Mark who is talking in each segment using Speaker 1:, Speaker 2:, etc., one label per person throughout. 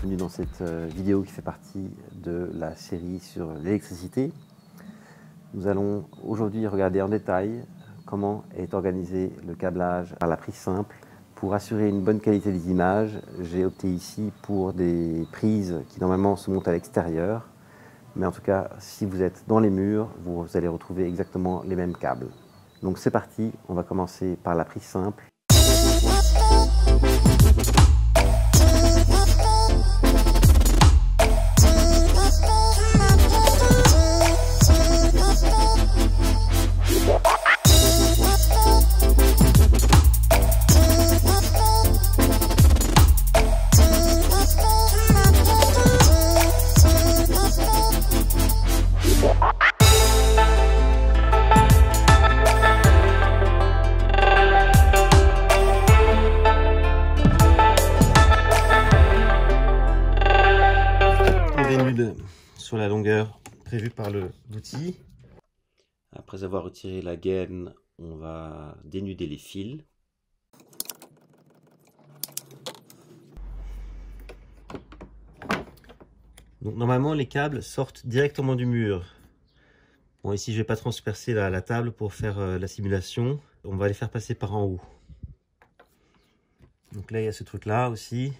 Speaker 1: bienvenue dans cette vidéo qui fait partie de la série sur l'électricité. Nous allons aujourd'hui regarder en détail comment est organisé le câblage par la prise simple. Pour assurer une bonne qualité des images, j'ai opté ici pour des prises qui normalement se montent à l'extérieur. Mais en tout cas, si vous êtes dans les murs, vous allez retrouver exactement les mêmes câbles. Donc c'est parti, on va commencer par la prise simple. Sur la longueur prévue par l'outil. Après avoir retiré la gaine, on va dénuder les fils. Donc normalement les câbles sortent directement du mur. Bon, ici je vais pas transpercer la table pour faire la simulation. On va les faire passer par en haut. Donc là il y a ce truc là aussi.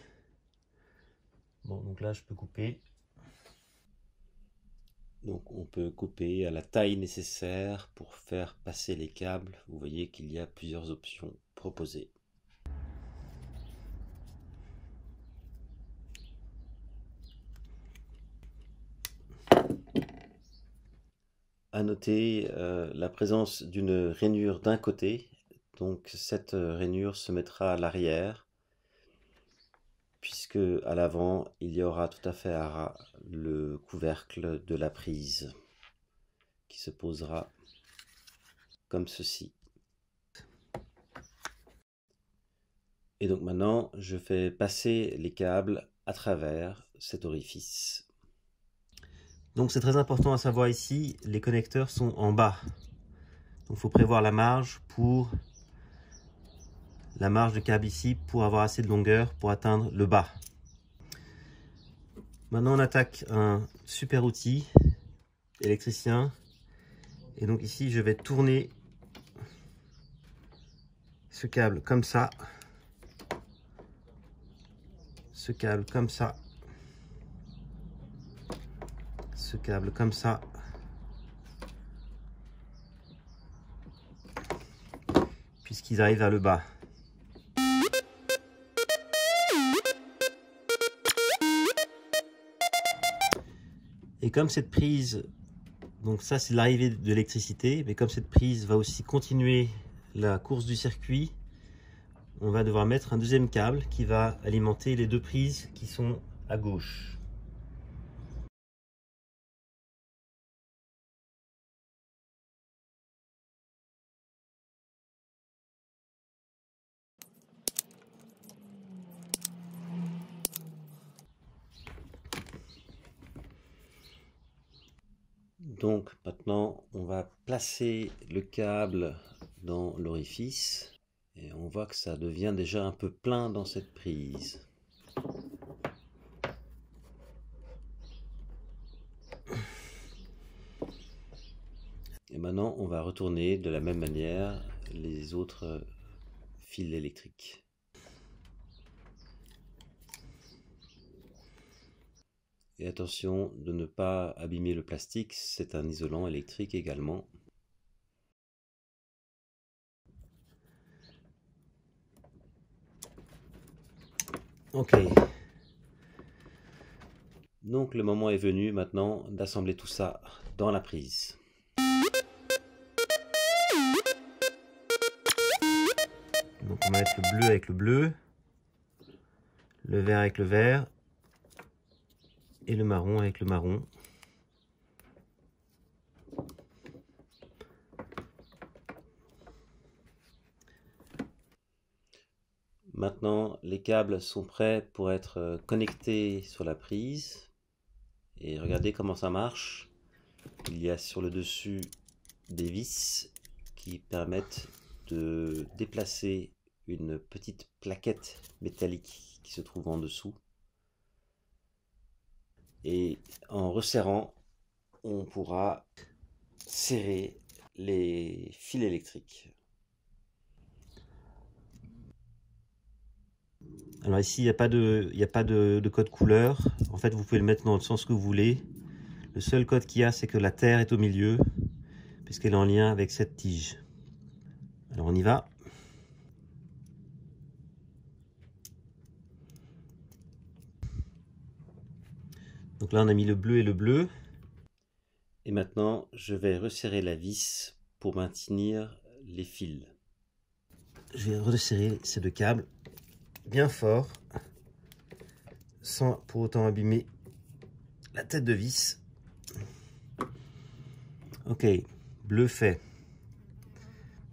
Speaker 1: Bon, donc là je peux couper. Donc on peut couper à la taille nécessaire pour faire passer les câbles. Vous voyez qu'il y a plusieurs options proposées. À noter la présence d'une rainure d'un côté. Donc cette rainure se mettra à l'arrière, puisque à l'avant il y aura tout à fait à ras le couvercle de la prise qui se posera comme ceci. Et donc maintenant je fais passer les câbles à travers cet orifice. Donc c'est très important à savoir ici, les connecteurs sont en bas. Donc il faut prévoir la marge de câble ici pour avoir assez de longueur pour atteindre le bas. Maintenant on attaque un super outil électricien. Et donc ici je vais tourner ce câble comme ça. Ce câble comme ça. Ce câble comme ça. Puisqu'ils arrivent vers le bas. Et comme cette prise, donc ça c'est l'arrivée de l'électricité, mais comme cette prise va aussi continuer la course du circuit, on va devoir mettre un deuxième câble qui va alimenter les deux prises qui sont à gauche. Donc maintenant on va placer le câble dans l'orifice et on voit que ça devient déjà un peu plein dans cette prise. Et maintenant on va retourner de la même manière les autres fils électriques. Et attention de ne pas abîmer le plastique, c'est un isolant électrique également. Ok. Donc le moment est venu maintenant d'assembler tout ça dans la prise. Donc on va mettre le bleu avec le bleu, le vert avec le vert et le marron avec le marron. Maintenant, les câbles sont prêts pour être connectés sur la prise. Et regardez comment ça marche. Il y a sur le dessus des vis qui permettent de déplacer une petite plaquette métallique qui se trouve en dessous. Et en resserrant, on pourra serrer les fils électriques. Alors ici, il n'y a pas de code couleur. En fait, vous pouvez le mettre dans le sens que vous voulez. Le seul code qu'il y a, c'est que la terre est au milieu, puisqu'elle est en lien avec cette tige. Alors on y va. Donc là, on a mis le bleu et le bleu. Et maintenant, je vais resserrer la vis pour maintenir les fils. Je vais resserrer ces deux câbles bien fort, sans pour autant abîmer la tête de vis. Ok, bleu fait.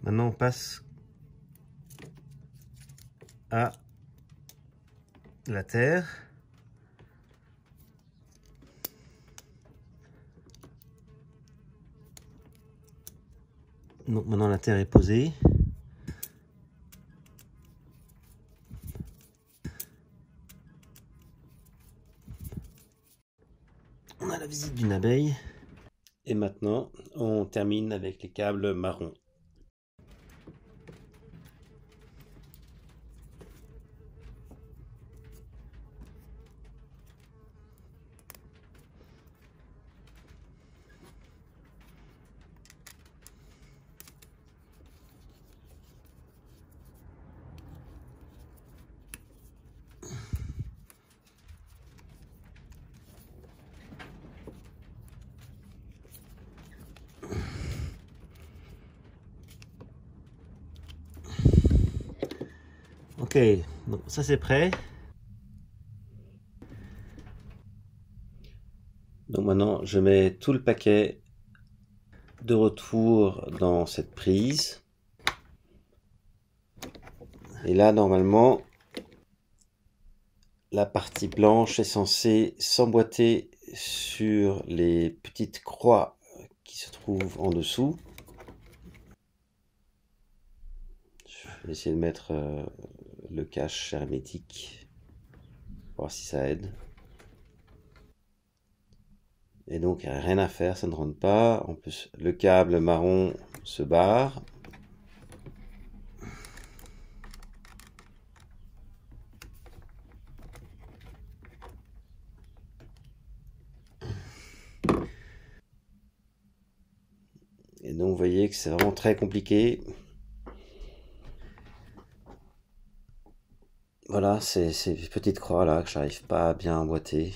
Speaker 1: Maintenant, on passe à la terre. Donc maintenant, la terre est posée. On a la visite d'une abeille. Et maintenant, on termine avec les câbles marrons. Ok, donc ça c'est prêt. Donc maintenant, je mets tout le paquet de retour dans cette prise. Et là, normalement, la partie blanche est censée s'emboîter sur les petites croix qui se trouvent en dessous. Je vais essayer de mettre le cache hermétique, voir si ça aide. Et donc, rien à faire, ça ne rentre pas. En plus, le câble marron se barre. Et donc, vous voyez que c'est vraiment très compliqué. Voilà, c'est ces petites croix là que j'arrive pas à bien emboîter.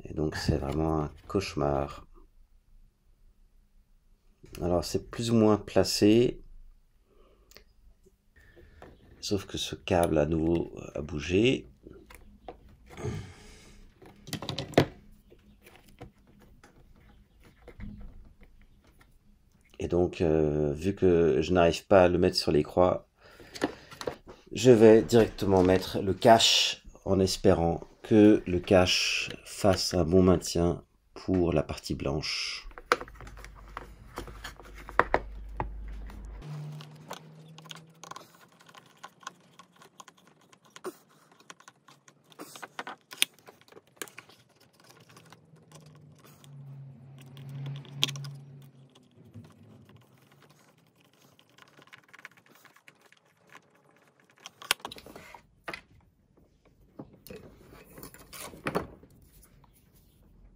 Speaker 1: Et donc, c'est vraiment un cauchemar. Alors, c'est plus ou moins placé. Sauf que ce câble à nouveau a bougé. Et donc, vu que je n'arrive pas à le mettre sur les croix, je vais directement mettre le cache en espérant que le cache fasse un bon maintien pour la partie blanche.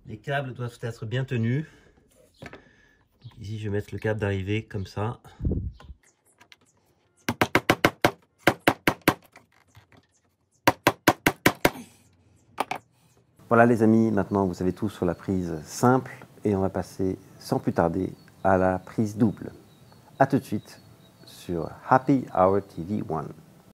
Speaker 1: Les câbles doivent être bien tenus. Donc ici, je vais mettre le câble d'arrivée comme ça. Voilà les amis, maintenant vous savez tout sur la prise simple et on va passer sans plus tarder à la prise double. A tout de suite sur Happy Hour TV 1.